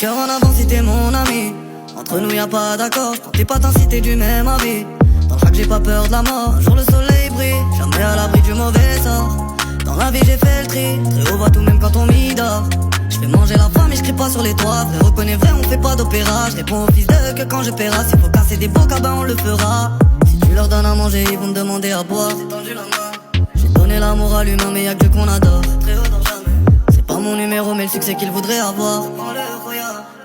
cœur en avant si t'es mon ami. Entre nous y a pas d'accord, quand t'es pas si t'es du même avis. Dans le track j'ai pas peur de la mort, un jour le soleil brille, jamais à l'abri du mauvais sort. Dans la vie j'ai fait le tri, très haut va tout même quand on m'y dort. J'fais manger la faim mais j'crie pas sur les toits. Vrai reconnais vrai, on fait pas d'opéra. J'réponds au fils de que quand je paierai. S'il faut casser des bocas ben on le fera. Si tu leur donnes à manger ils vont me demander à boire. J'ai donné l'amour à l'humain mais y'a que Dieu qu'on adore. C'est pas mon numéro mais le succès qu'il voudrait avoir.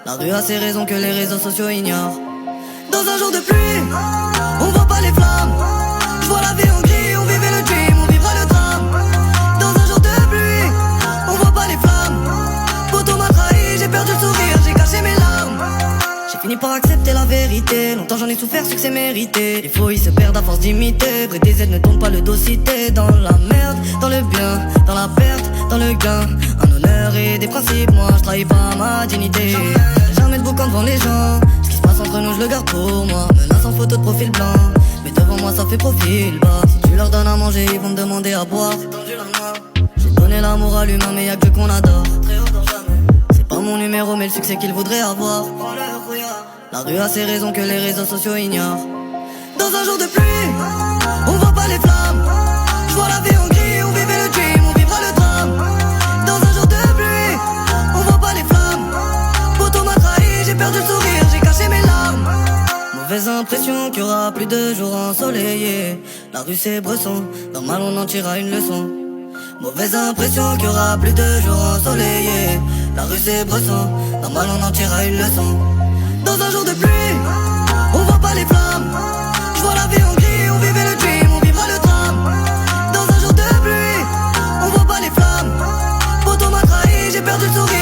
La rue a ses raisons que les réseaux sociaux ignorent. Dans un jour de pluie, on voit pas les flammes. J'vois la vie en gris, on vivait le dream, on vivra le drame. Dans un jour de pluie, on voit pas les flammes. Poto m'a trahi, j'ai perdu le sourire, j'ai caché mes larmes. J'ai fini par accepter la vérité. Longtemps j'en ai souffert, succès mérité. Les faux ils se perdent à force d'imiter. Vrai des aides ne tourne pas le dos si t'es dans la merde, dans le bien, dans la perte, dans le gain. Un honneur et des principes, moi je trahis pas ma dignité. Jamais de boucan devant les gens. Ce qui se passe entre nous je le garde pour moi. Menace en photo de profil blanc, mais devant moi ça fait profil bas. Si tu leur donnes à manger ils vont me demander à boire. J'ai donné l'amour à l'humain mais y'a que Dieu qu'on adore. C'est pas mon numéro mais le succès qu'il voudrait avoir. La rue a ses raisons que les réseaux sociaux ignorent. Dans un jour de pluie, on voit pas les flammes. J'vois la vie en gris, on vivait le dream, on vivra le drame. Dans un jour de pluie, on voit pas les flammes. Poto m'a trahi, j'ai perdu le sourire, j'ai caché mes larmes. Mauvaise impression qu'il y aura plus de jours ensoleillés. La rue c'est Bresson, normal on en tirera une leçon. Mauvaise impression qu'il y aura plus de jours ensoleillés. La rue c'est Bresson, normal on en tirera une leçon. Dans un jour de pluie, on voit pas les flammes. J'vois la vie en gris, on vivait le dream, on vivra le drame. Dans un jour de pluie, on voit pas les flammes. Poto m'a trahi, j'ai perdu le sourire.